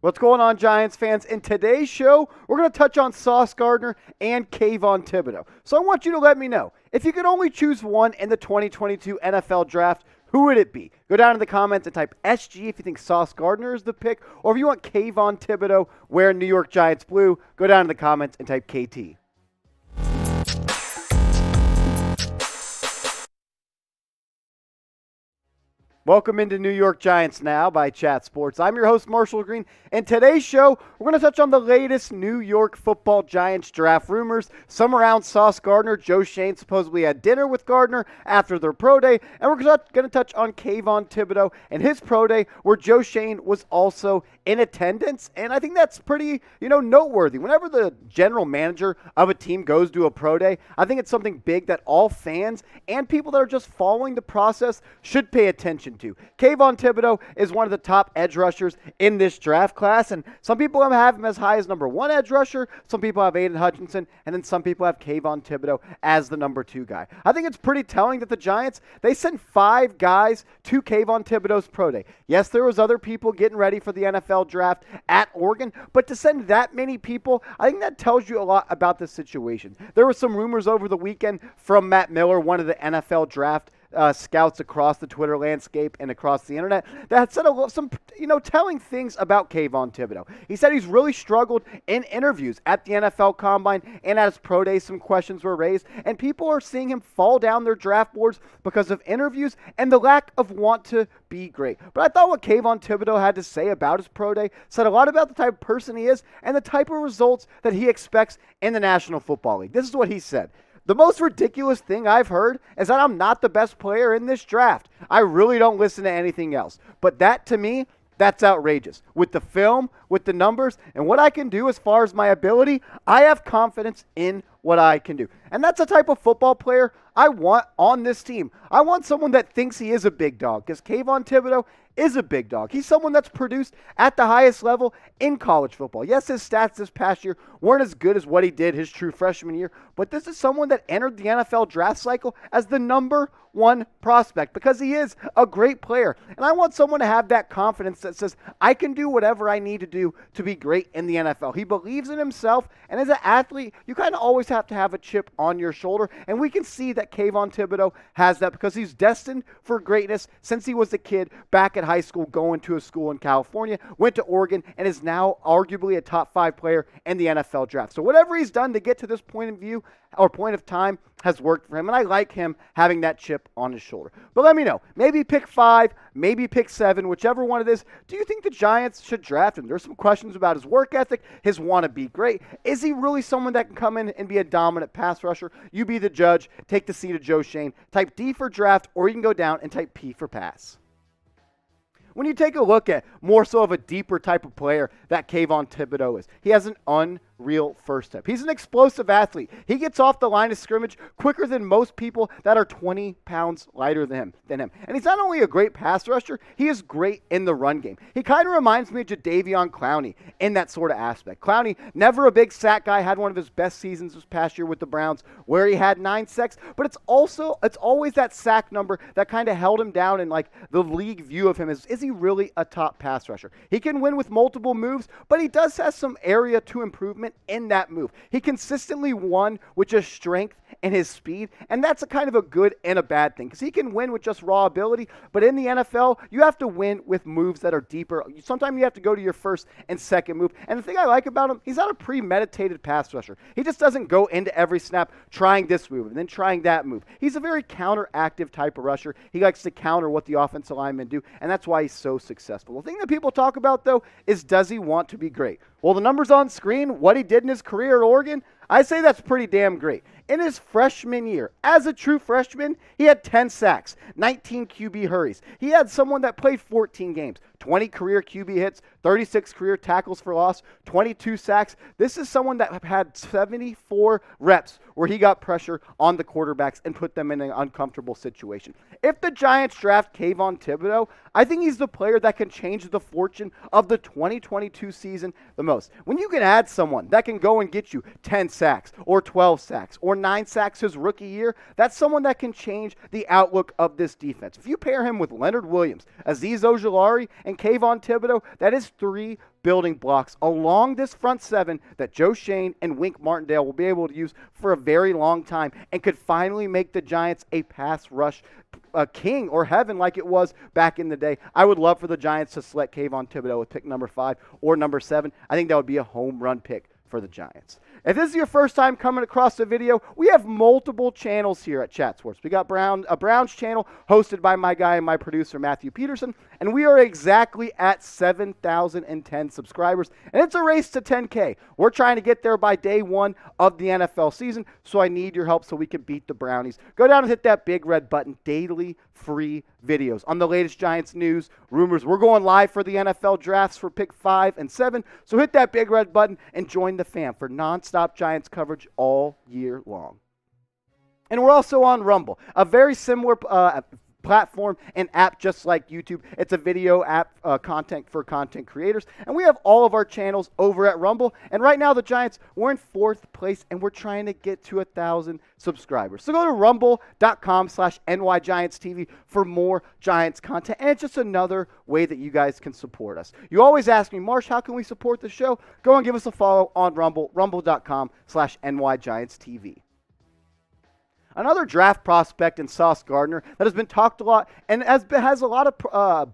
What's going on, Giants fans? In today's show, we're going to touch on Sauce Gardner and Kayvon Thibodeaux. So I want you to let me know, if you could only choose one in the 2022 NFL Draft, who would it be? Go down in the comments and type SG if you think Sauce Gardner is the pick, or if you want Kayvon Thibodeaux wearing New York Giants blue, go down in the comments and type KT. Welcome into New York Giants Now by Chat Sports. I'm your host, Marshall Green, and today's show, we're going to touch on the latest New York Football Giants draft rumors, some around Sauce Gardner. Joe Schoen supposedly had dinner with Gardner after their pro day, and we're going to touch on Kayvon Thibodeaux and his pro day, where Joe Schoen was also in attendance, and I think that's pretty, noteworthy. Whenever the general manager of a team goes to a pro day, I think it's something big that all fans and people that are just following the process should pay attention to. Kayvon Thibodeaux is one of the top edge rushers in this draft class, and some people have him as high as number 1 edge rusher, some people have Aiden Hutchinson, and then some people have Kayvon Thibodeaux as the number 2 guy. I think it's pretty telling that the Giants, they sent 5 guys to Kayvon Thibodeaux's pro day. Yes, there was other people getting ready for the NFL draft at Oregon, but to send that many people, I think that tells you a lot about the situation. There were some rumors over the weekend from Matt Miller, one of the NFL draft scouts across the Twitter landscape and across the internet, that said some telling things about Kayvon Thibodeaux. He said he's really struggled in interviews at the NFL Combine and at his pro day. Some questions were raised, and people are seeing him fall down their draft boards because of interviews and the lack of want to be great. But I thought what Kayvon Thibodeaux had to say about his pro day said a lot about the type of person he is and the type of results that he expects in the National Football League. This is what he said. The most ridiculous thing I've heard is that I'm not the best player in this draft. I really don't listen to anything else. But that, to me, that's outrageous. With the film, with the numbers, and what I can do as far as my ability, I have confidence in what I can do. And that's the type of football player I want on this team. I want someone that thinks he is a big dog, because Kayvon Thibodeaux is a big dog. He's someone that's produced at the highest level in college football. Yes, his stats this past year weren't as good as what he did his true freshman year, but this is someone that entered the NFL draft cycle as the number 1 prospect because he is a great player. And I want someone to have that confidence that says, I can do whatever I need to do to be great in the NFL. He believes in himself, and as an athlete, you kind of always have to have a chip on your shoulder, and we can see that Kayvon Thibodeaux has that because he's destined for greatness since he was a kid back at high school, going to a school in California, went to Oregon, and is now arguably a top 5 player in the NFL draft. So whatever he's done to get to this point of view or point of time has worked for him, and I like him having that chip on his shoulder. But let me know. Maybe pick 5, maybe pick 7, whichever one it is. Do you think the Giants should draft him? There's some questions about his work ethic, his want to be great. Is he really someone that can come in and be a dominant pass rusher? You be the judge. Take the seat of Joe Schoen. Type D for draft, or you can go down and type P for pass. When you take a look at more so of a deeper type of player that Kayvon Thibodeaux is, he has an unreal first step. He's an explosive athlete. He gets off the line of scrimmage quicker than most people that are 20 pounds lighter than him. And he's not only a great pass rusher, he is great in the run game. He kind of reminds me of Jadeveon Clowney in that sort of aspect. Clowney, never a big sack guy, had one of his best seasons this past year with the Browns where he had 9 sacks, but it's always that sack number that kind of held him down in like the league view of him. Is he really a top pass rusher? He can win with multiple moves, but he does have some area to improvement in that move. He consistently won with just strength and his speed, and that's a kind of a good and a bad thing because he can win with just raw ability, but in the NFL, you have to win with moves that are deeper. Sometimes you have to go to your first and second move, and the thing I like about him, he's not a premeditated pass rusher. He just doesn't go into every snap trying this move and then trying that move. He's a very counteractive type of rusher. He likes to counter what the offensive linemen do, and that's why he's so successful. The thing that people talk about, though, is does he want to be great? Well, the numbers on screen, what he did in his career at Oregon, I say that's pretty damn great. In his freshman year, as a true freshman, he had 10 sacks, 19 QB hurries. He had someone that played 14 games, 20 career QB hits, 36 career tackles for loss, 22 sacks. This is someone that had 74 reps where he got pressure on the quarterbacks and put them in an uncomfortable situation. If the Giants draft Kayvon Thibodeaux, I think he's the player that can change the fortune of the 2022 season the most. When you can add someone that can go and get you 10 sacks or 12 sacks or 9 sacks his rookie year, that's someone that can change the outlook of this defense. If you pair him with Leonard Williams, Azeez Ojulari, and and Kayvon Thibodeaux, that is 3 building blocks along this front 7 that Joe Schoen and Wink Martindale will be able to use for a very long time and could finally make the Giants a pass rush king or heaven like it was back in the day. I would love for the Giants to select Kayvon Thibodeaux with pick number 5 or number 7. I think that would be a home run pick for the Giants. If this is your first time coming across the video, we have multiple channels here at Chat Sports. We got a Browns channel hosted by my guy and my producer, Matthew Peterson, and we are exactly at 7,010 subscribers, and it's a race to 10K. We're trying to get there by day 1 of the NFL season, so I need your help so we can beat the Brownies. Go down and hit that big red button, daily free videos on the latest Giants news, rumors. We're going live for the NFL drafts for pick 5 and 7, so hit that big red button and join the fam for nonstop Giants coverage all year long. And we're also on Rumble, a very similar platform and app just like YouTube. It's a video app content for content creators, and we have all of our channels over at Rumble. And right now the Giants, we're in 4th place and we're trying to get to 1,000 subscribers. So go to rumble.com/NYGiantsTV for more Giants content, and it's just another way that you guys can support us. You always ask me, Marsh, how can we support the show? Go and give us a follow on Rumble, rumble.com/NYGiantsTV. Another draft prospect in Sauce Gardner that has been talked a lot and has a lot of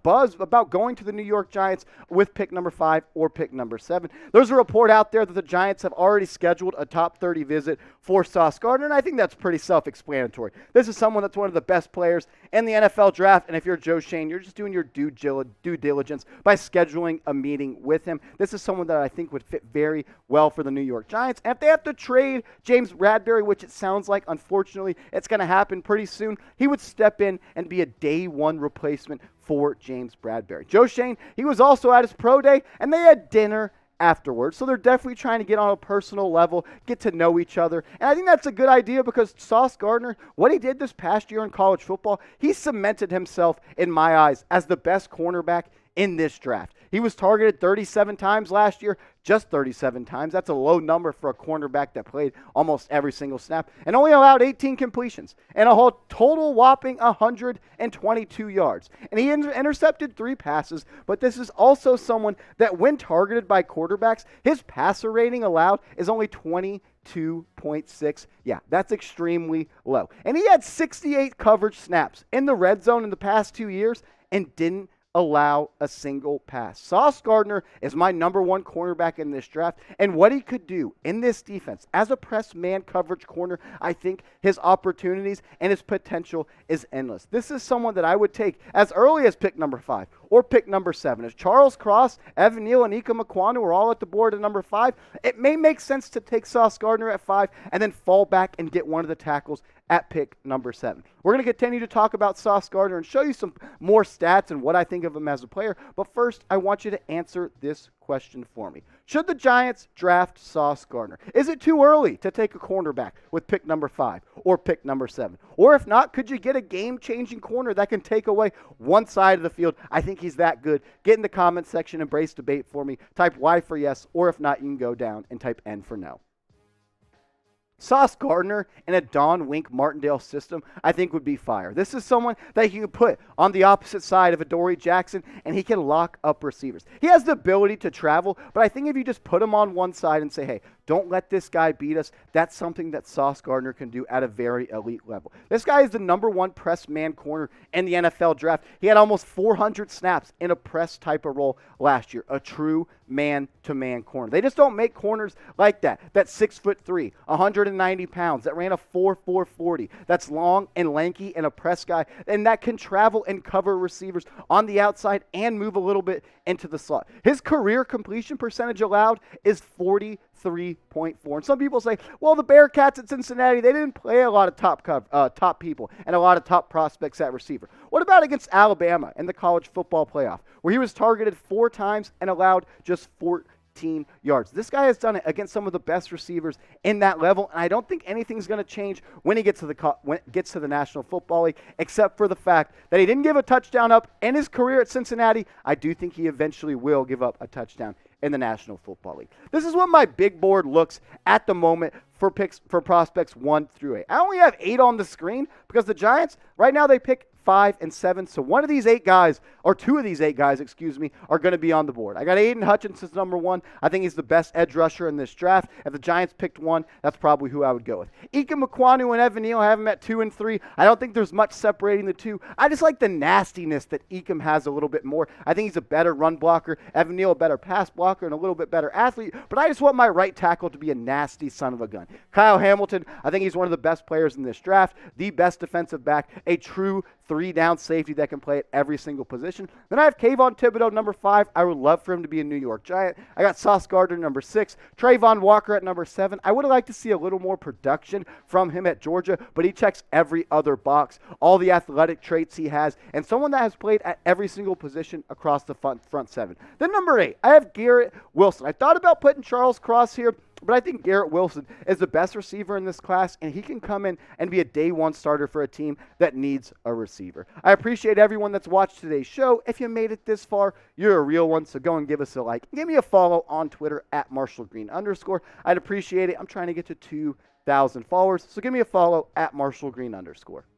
buzz about going to the New York Giants with pick number 5 or pick number 7. There's a report out there that the Giants have already scheduled a top 30 visit for Sauce Gardner, and I think that's pretty self-explanatory. This is someone that's one of the best players in the NFL draft, and if you're Joe Schoen, you're just doing your due diligence by scheduling a meeting with him. This is someone that I think would fit very well for the New York Giants. And if they have to trade James Bradberry, which it sounds like, unfortunately, it's going to happen pretty soon, he would step in and be a day 1 replacement for James Bradberry. Joe Schoen, he was also at his pro day, and they had dinner afterwards. So they're definitely trying to get on a personal level, get to know each other. And I think that's a good idea because Sauce Gardner, what he did this past year in college football, he cemented himself, in my eyes, as the best cornerback in this draft. He was targeted 37 times last year, just 37 times. That's a low number for a cornerback that played almost every single snap and only allowed 18 completions and a whole total whopping 122 yards. And he intercepted 3 passes, but this is also someone that when targeted by quarterbacks, his passer rating allowed is only 22.6. Yeah, that's extremely low. And he had 68 coverage snaps in the red zone in the past 2 years and didn't allow a single pass. Sauce Gardner is my number 1 cornerback in this draft, and what he could do in this defense as a press man coverage corner, I think his opportunities and his potential is endless. This is someone that I would take as early as pick number 5 or pick number 7. As Charles Cross, Evan Neal, and Ika Mekwonu are all at the board at number 5, it may make sense to take Sauce Gardner at 5 and then fall back and get one of the tackles at pick number 7. We're going to continue to talk about Sauce Gardner and show you some more stats and what I think of him as a player. But first, I want you to answer this question for me. Should the Giants draft Sauce Gardner? Is it too early to take a cornerback with pick number 5 or pick number 7? Or if not, could you get a game-changing corner that can take away one side of the field? I think he's that good. Get in the comment section, embrace debate for me. Type Y for yes, or if not, you can go down and type N for no. Sauce Gardner in a Don Wink Martindale system, I think would be fire. This is someone that you can put on the opposite side of Adoree Jackson, and he can lock up receivers. He has the ability to travel, but I think if you just put him on one side and say, hey, don't let this guy beat us, that's something that Sauce Gardner can do at a very elite level. This guy is the number 1 press man corner in the NFL draft. He had almost 400 snaps in a press type of role last year, a true man-to-man corner. They just don't make corners like that. That's 6'3", 190 pounds, that ran a 4.4 40, that's long and lanky and a press guy, and that can travel and cover receivers on the outside and move a little bit into the slot. His career completion percentage allowed is 43.4. And some people say, well, the Bearcats at Cincinnati, they didn't play a lot of top people and a lot of top prospects at receiver. What about against Alabama in the college football playoff, where he was targeted 4 times and allowed just 14 yards? This guy has done it against some of the best receivers in that level, and I don't think anything's going to change when he gets to the National Football League, except for the fact that he didn't give a touchdown up in his career at Cincinnati. I do think he eventually will give up a touchdown in the National Football League. This is what my big board looks at the moment for picks for prospects 1 through 8. I only have 8 on the screen because the Giants, right now, they pick 5, and 7. So one of these 8 guys, or 2 of these 8 guys, are going to be on the board. I got Aiden Hutchinson's number 1. I think he's the best edge rusher in this draft. If the Giants picked one, that's probably who I would go with. Ika Mekwonu and Evan Neal, I have him at 2 and 3. I don't think there's much separating the two. I just like the nastiness that Ekem has a little bit more. I think he's a better run blocker. Evan Neal, a better pass blocker and a little bit better athlete. But I just want my right tackle to be a nasty son of a gun. Kyle Hamilton, I think he's one of the best players in this draft, the best defensive back, a true 3-down safety that can play at every single position. Then I have Kayvon Thibodeaux, number 5. I would love for him to be a New York Giant. I got Sauce Gardner, number 6. Trayvon Walker at number 7. I would like to see a little more production from him at Georgia, but he checks every other box, all the athletic traits he has, and someone that has played at every single position across the front 7. Then number 8, I have Garrett Wilson. I thought about putting Charles Cross here, but I think Garrett Wilson is the best receiver in this class, and he can come in and be a day one starter for a team that needs a receiver. I appreciate everyone that's watched today's show. If you made it this far, you're a real one, so go and give us a like. Give me a follow on Twitter at @MarshallGreen_. I'd appreciate it. I'm trying to get to 2,000 followers, so give me a follow at @MarshallGreen_.